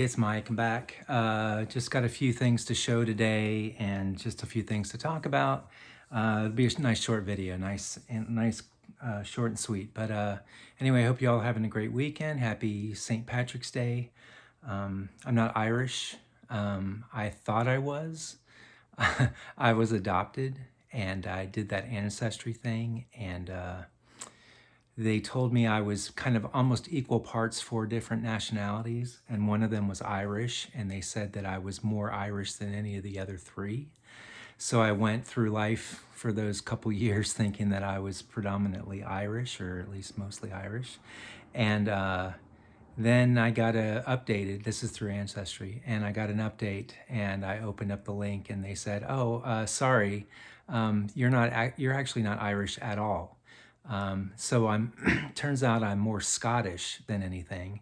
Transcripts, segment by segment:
It's Mike. I'm back. Just got a few things to show today and just a few things to talk about. It'll be a nice short video, nice, short and sweet. But anyway, I hope you all having a great weekend. Happy St. Patrick's Day. I'm not Irish. I thought I was. I was adopted and I did that ancestry thing, and they told me I was kind of almost equal parts for different nationalities, and one of them was Irish, and they said that I was more Irish than any of the other three. So I went through life for those couple years thinking that I was predominantly Irish, or at least mostly Irish. And then I got updated. This is through Ancestry, and I got an update, and I opened up the link, and they said, "Oh, sorry, you're actually not Irish at all." So I'm turns out I'm more Scottish than anything,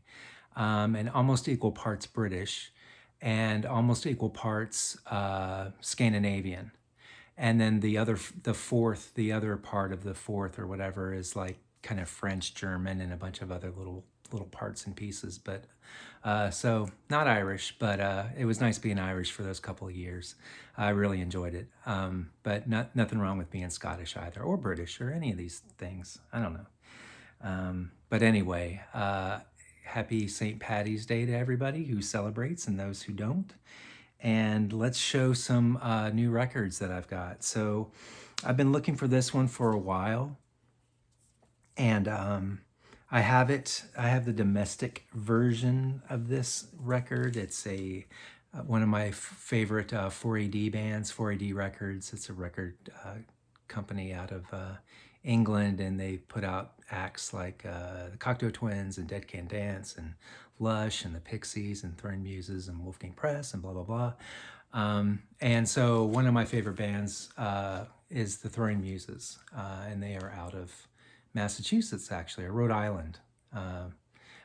and almost equal parts British, and almost equal parts Scandinavian. And then the other part of the fourth or whatever is like kind of French, German, and a bunch of other little parts and pieces. But so not Irish, but it was nice being Irish for those couple of years. I really enjoyed it. But nothing wrong with being Scottish either, or British, or any of these things. I don't know. But anyway, happy St. Patty's Day to everybody who celebrates and those who don't. And let's show some new records that I've got. So I've been looking for this one for a while, and I have it. I have the domestic version of this record. It's one of my favorite 4AD bands, 4AD Records. It's a record company out of England, and they put out acts like the Cocteau Twins and Dead Can Dance and Lush and the Pixies and Thorn Muses and Wolfgang Press and blah, blah, blah. And so one of my favorite bands is the Thorn Muses, and they are out of Massachusetts, actually, or Rhode Island.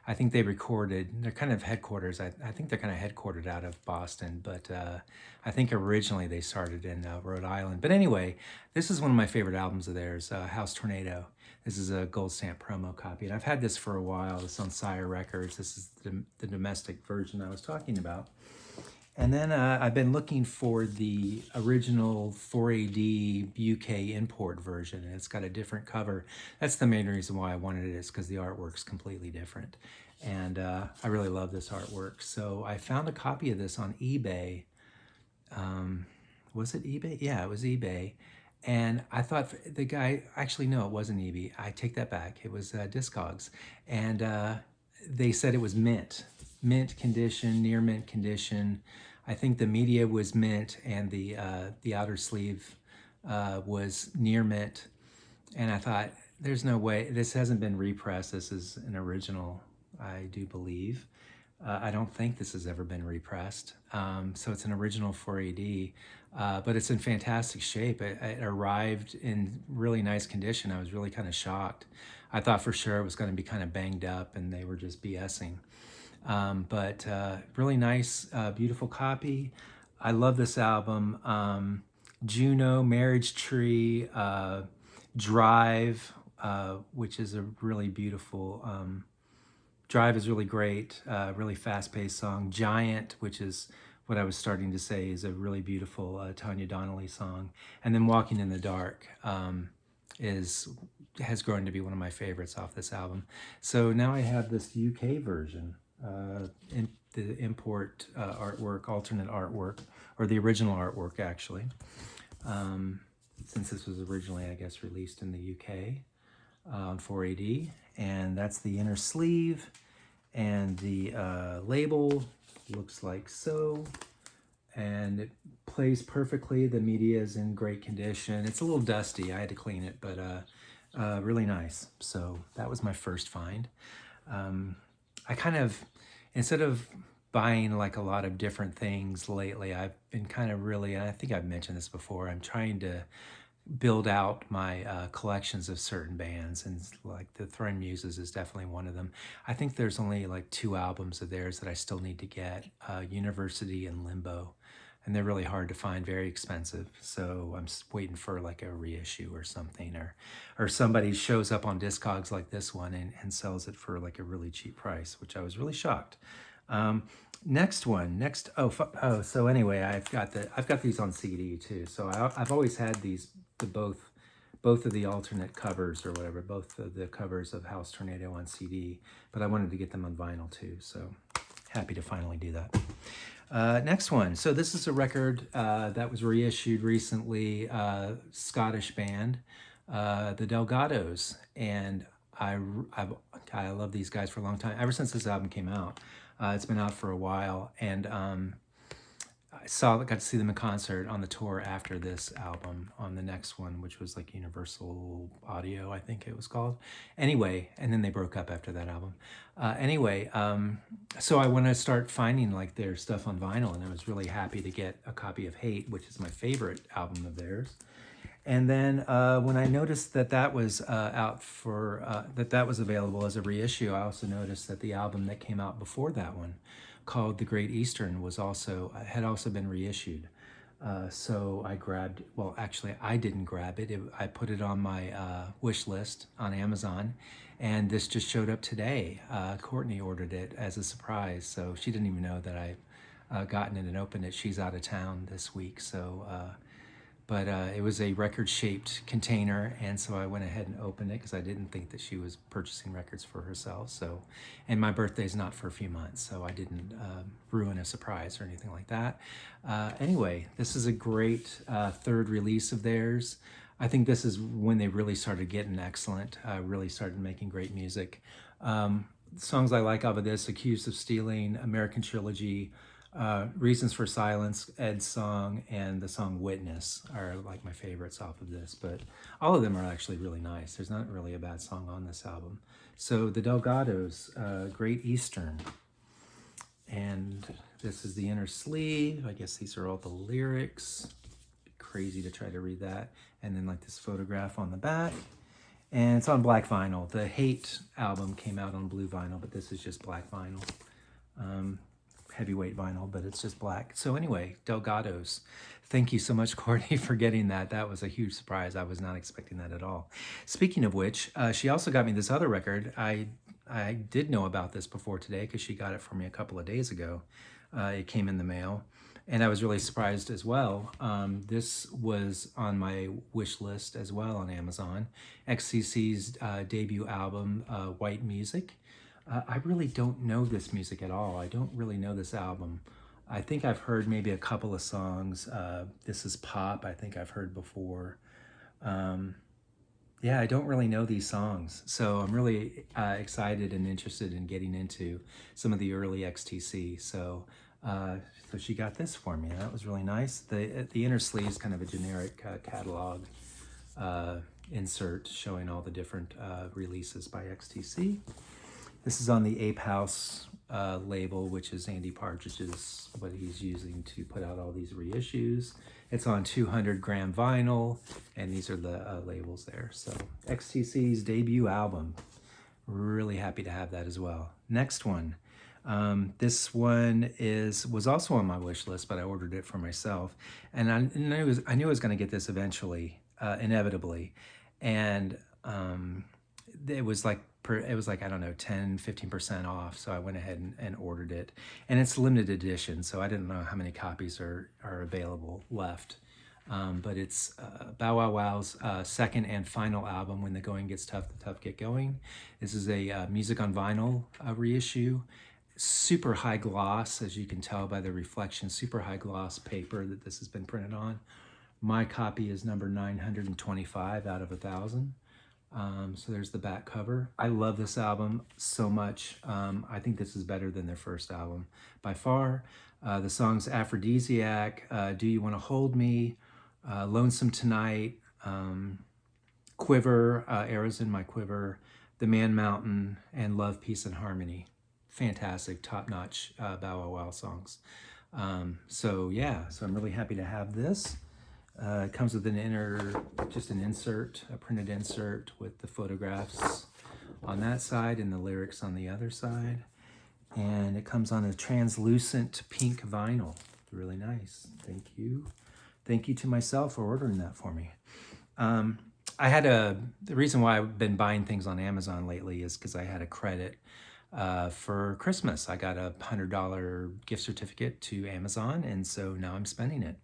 I think they're kind of headquarters. I think they're kind of headquartered out of Boston, but I think originally they started in Rhode Island. But anyway, this is one of my favorite albums of theirs, House Tornado. This is a gold stamp promo copy, and I've had this for a while. It's on Sire Records. This is the domestic version I was talking about. And then I've been looking for the original 4AD UK import version, and it's got a different cover. That's the main reason why I wanted it, is because the artwork's completely different. And I really love this artwork. So I found a copy of this on eBay. Was it eBay? Yeah, it was eBay. And I thought the guy, actually, no, it wasn't eBay. I take that back. It was Discogs. And they said it was mint condition, near mint condition. I think the media was mint, and the outer sleeve was near mint. And I thought, there's no way, this hasn't been repressed. This is an original, I do believe. I don't think this has ever been repressed. So it's an original 4AD, but it's in fantastic shape. It arrived in really nice condition. I was really kind of shocked. I thought for sure it was going to be kind of banged up and they were just BSing. But really nice, beautiful copy. I love this album. Juno, Marriage Tree, Drive, which is a really beautiful, Drive is really great, really fast-paced song. Giant, which is what I was starting to say, is a really beautiful Tanya Donnelly song. And then Walking in the Dark has grown to be one of my favorites off this album. So now I have this UK version, in the import artwork, alternate artwork, or the original artwork, actually, since this was originally, I guess, released in the UK on 4AD. And that's the inner sleeve, and the label looks like so, and it plays perfectly. The media is in great condition. It's a little dusty. I had to clean it, but really nice. So that was my first find. I kind of, instead of buying like a lot of different things lately, I've been kind of really, and I think I've mentioned this before, I'm trying to build out my collections of certain bands, and like the Thorn Muses is definitely one of them. I think there's only like 2 albums of theirs that I still need to get, University and Limbo, and they're really hard to find, very expensive. So I'm waiting for like a reissue or something, or somebody shows up on Discogs like this one and sells it for like a really cheap price, which I was really shocked. Next one, so anyway, I've got these on CD too. So I've always had these, the both of the alternate covers or whatever, both of the covers of House Tornado on CD, but I wanted to get them on vinyl too. So happy to finally do that. Next one. So this is a record that was reissued recently, Scottish band, the Delgados, and I love these guys for a long time. Ever since this album came out, it's been out for a while, and got to see them in concert on the tour after this album on the next one, which was like Universal Audio, I think it was called. Anyway, and then they broke up after that album. So I want to start finding like their stuff on vinyl, and I was really happy to get a copy of Hate, which is my favorite album of theirs. And then when I noticed that that was that was available as a reissue, I also noticed that the album that came out before that one, called The Great Eastern, had also been reissued. So I grabbed. Well, actually, I didn't grab it. I put it on my wish list on Amazon, and this just showed up today. Courtney ordered it as a surprise, so she didn't even know that I gotten it and opened it. She's out of town this week, so. But it was a record-shaped container, and so I went ahead and opened it because I didn't think that she was purchasing records for herself. So, and my birthday's not for a few months, so I didn't ruin a surprise or anything like that. Anyway, this is a great third release of theirs. I think this is when they really started getting excellent, really started making great music. Songs I like off of this: Accused of Stealing, American Trilogy, Reasons for Silence, Ed's song, and the song Witness are like my favorites off of this, but all of them are actually really nice. There's not really a bad song on this album. So the Delgados, Great Eastern, and this is the inner sleeve. I guess these are all the lyrics. Crazy to try to read that. And then like this photograph on the back. And it's on black vinyl. The Hate album came out on blue vinyl, but this is just black vinyl. Heavyweight vinyl, but it's just black. So anyway, Delgados. Thank you so much, Courtney, for getting that. That was a huge surprise. I was not expecting that at all. Speaking of which, she also got me this other record. I did know about this before today because she got it for me a couple of days ago. It came in the mail, and I was really surprised as well. This was on my wish list as well on Amazon. XCC's debut album, White Music. I really don't know this music at all. I don't really know this album. I think I've heard maybe a couple of songs. This is pop, I think I've heard before. Yeah, I don't really know these songs. So I'm really excited and interested in getting into some of the early XTC. So she got this for me. That was really nice. The inner sleeve is kind of a generic catalog insert showing all the different releases by XTC. This is on the Ape House label, which is Andy Partridge's, what he's using to put out all these reissues. It's on 200-gram vinyl, and these are the labels there. So XTC's debut album. Really happy to have that as well. Next one. This one was also on my wish list, but I ordered it for myself. And I knew I was going to get this eventually, inevitably. And it was like, I don't know, 10, 15% off. So I went ahead and ordered it. And it's limited edition, so I didn't know how many copies are available left. But it's Bow Wow Wow's second and final album, When the Going Gets Tough, the Tough Get Going. This is a music on vinyl reissue. Super high gloss, as you can tell by the reflection, super high gloss paper that this has been printed on. My copy is number 925 out of 1,000. So there's the back cover. I love this album so much. I think this is better than their first album by far. The songs Aphrodisiac, Do You Want to Hold Me, Lonesome Tonight, Quiver, Arrows in My Quiver, The Man Mountain, and Love, Peace, and Harmony. Fantastic, top-notch Bow Wow Wow songs. So I'm really happy to have this. It comes with just an insert, a printed insert with the photographs on that side and the lyrics on the other side. And it comes on a translucent pink vinyl. Really nice. Thank you. Thank you to myself for ordering that for me. The reason why I've been buying things on Amazon lately is because I had a credit for Christmas. I got a $100 gift certificate to Amazon, and so now I'm spending it.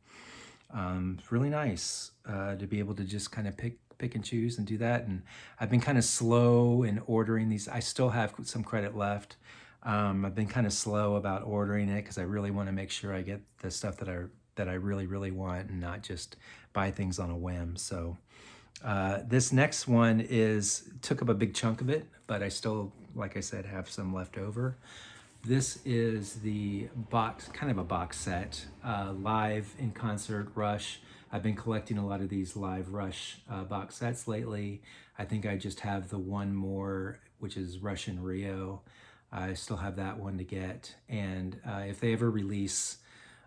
Really nice to be able to just kind of pick and choose and do that. And I've been kind of slow in ordering these. I still have some credit left. I've been kind of slow about ordering it because I really want to make sure I get the stuff that I really, really want and not just buy things on a whim. So this next one took up a big chunk of it, but I still, like I said, have some left over. This is the kind of a box set, live in concert Rush. I've been collecting a lot of these live Rush box sets lately. I think I just have the one more, which is Rush in Rio. I still have that one to get. And if they ever release,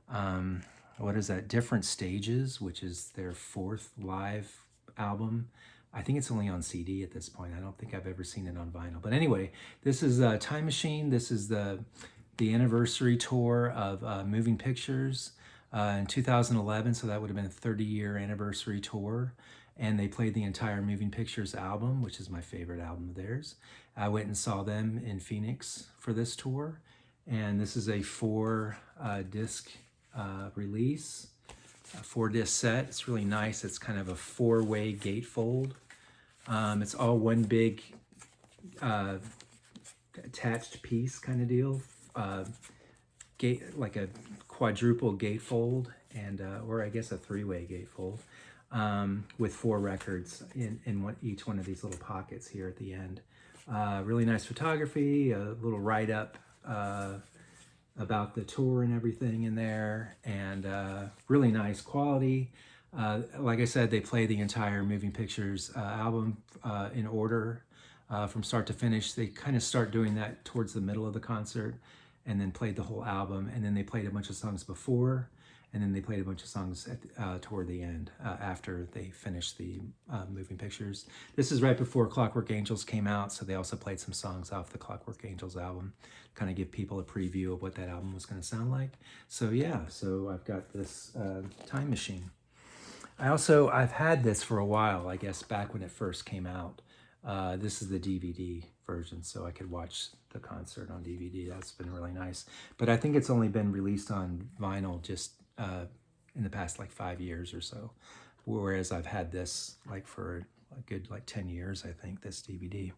what is that, Different Stages, which is their 4th live album, I think it's only on CD at this point. I don't think I've ever seen it on vinyl. But anyway, this is Time Machine. This is the anniversary tour of Moving Pictures in 2011. So that would have been a 30-year anniversary tour. And they played the entire Moving Pictures album, which is my favorite album of theirs. I went and saw them in Phoenix for this tour. And this is a 4-disc release. A 4-disc set. It's really nice. It's kind of a 4-way gatefold. It's all one big attached piece kind of deal. Like a quadruple gatefold, and or I guess a 3-way gatefold, with 4 records in each one of these little pockets here at the end. Really nice photography. A little write-up about the tour and everything in there, and really nice quality. Like I said, they play the entire Moving Pictures album in order from start to finish. They kind of start doing that towards the middle of the concert, and then played the whole album, and then they played a bunch of songs before, and then they played a bunch of songs toward the end after they finished the Moving Pictures. This is right before Clockwork Angels came out, so they also played some songs off the Clockwork Angels album, kind of give people a preview of what that album was going to sound like. So yeah, so I've got this Time Machine. I've had this for a while, I guess back when it first came out. This is the DVD version, so I could watch the concert on DVD. That's been really nice. But I think it's only been released on vinyl just in the past like 5 years or so. Whereas I've had this like for a good like 10 years, I think, this DVD.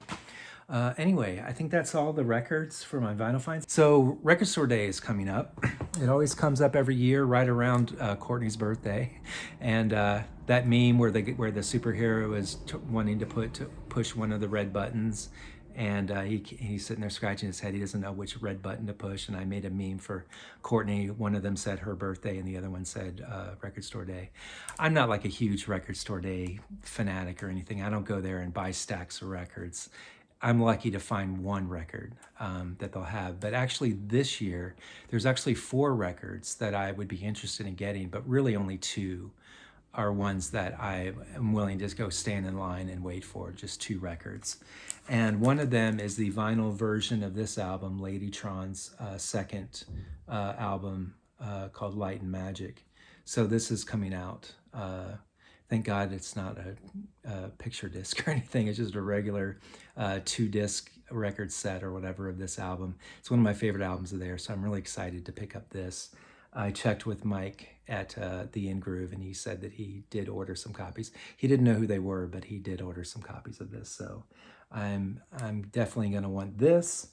Anyway, I think that's all the records for my vinyl finds. So Record Store Day is coming up. It always comes up every year right around Courtney's birthday. And that meme where the superhero is wanting to push one of the red buttons, and he's sitting there scratching his head. He doesn't know which red button to push. And I made a meme for Courtney. One of them said her birthday, and the other one said Record Store Day. I'm not like a huge Record Store Day fanatic or anything. I don't go there and buy stacks of records. I'm lucky to find one record that they'll have. But actually this year, there's actually 4 records that I would be interested in getting, but really only 2 are ones that I am willing to just go stand in line and wait for, just 2 records. And one of them is the vinyl version of this album, Ladytron's second album called Light and Magic. So this is coming out. Thank God it's not a picture disc or anything. It's just a regular 2-disc record set or whatever of this album. It's one of my favorite albums of theirs, so I'm really excited to pick up this. I checked with Mike at the In Groove, and he said that he did order some copies. He didn't know who they were, but he did order some copies of this. So I'm definitely going to want this.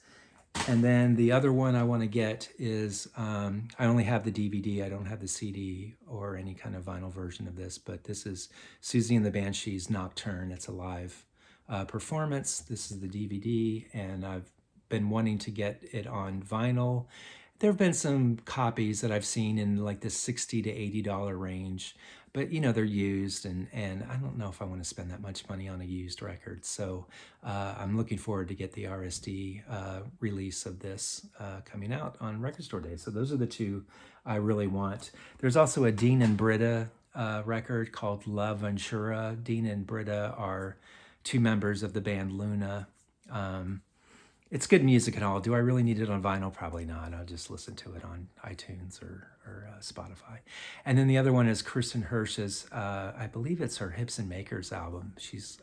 And then the other one I want to get is, I only have the DVD. I don't have the CD or any kind of vinyl version of this, but this is Susie and the Banshees Nocturne. It's a live performance. This is the DVD, and I've been wanting to get it on vinyl. There have been some copies that I've seen in like the $60 to $80 range, but you know, they're used, and I don't know if I want to spend that much money on a used record. So I'm looking forward to get the RSD release of this coming out on Record Store Day. So those are the 2 I really want. There's also a Dean and Britta record called La Ventura. Dean and Britta are 2 members of the band Luna. it's good music and all. Do I really need it on vinyl? Probably not. I'll just listen to it on iTunes or Spotify. And then the other one is Kristen Hersh's, I believe it's her Hips and Makers album. She's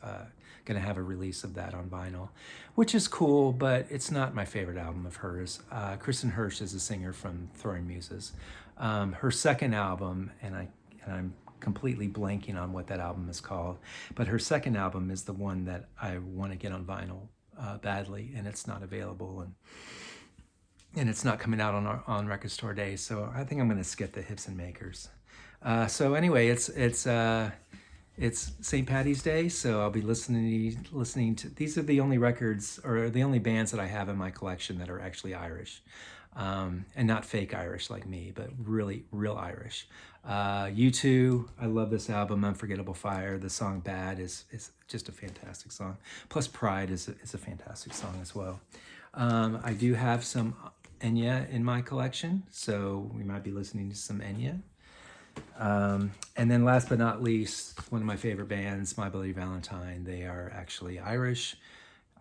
going to have a release of that on vinyl, which is cool, but it's not my favorite album of hers. Kristen Hersh is a singer from Throwing Muses. Her second album, and I'm completely blanking on what that album is called, but her second album is the one that I want to get on vinyl badly, and it's not available, and it's not coming out on Record Store Day, so I think I'm going to skip the Hips and Makers. So anyway, it's St. Patty's Day, so I'll be listening to, these are the only records or the only bands that I have in my collection that are actually Irish, and not fake Irish like me, but really real Irish. U2, I love this album, Unforgettable Fire. The song Bad is just a fantastic song. Plus Pride is a fantastic song as well. I do have some Enya in my collection, so we might be listening to some Enya. And then last but not least, one of my favorite bands, My Bloody Valentine. They are actually Irish.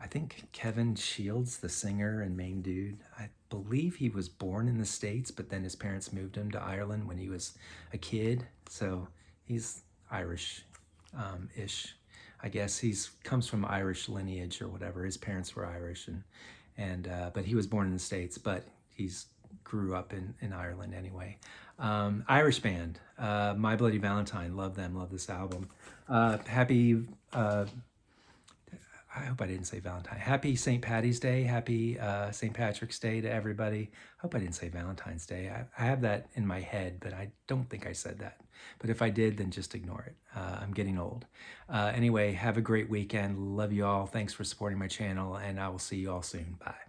I think Kevin Shields, the singer and main dude, I believe he was born in the States, but then his parents moved him to Ireland when he was a kid. So he's Irish-ish. I guess he's comes from Irish lineage or whatever. His parents were Irish, but he was born in the States, but he's grew up in Ireland anyway. Irish band, My Bloody Valentine. Love them. Love this album. Happy... I hope I didn't say Valentine. Happy St. Patty's Day. Happy St. Patrick's Day to everybody. I hope I didn't say Valentine's Day. I have that in my head, but I don't think I said that. But if I did, then just ignore it. I'm getting old. Anyway, have a great weekend. Love you all. Thanks for supporting my channel, and I will see you all soon. Bye.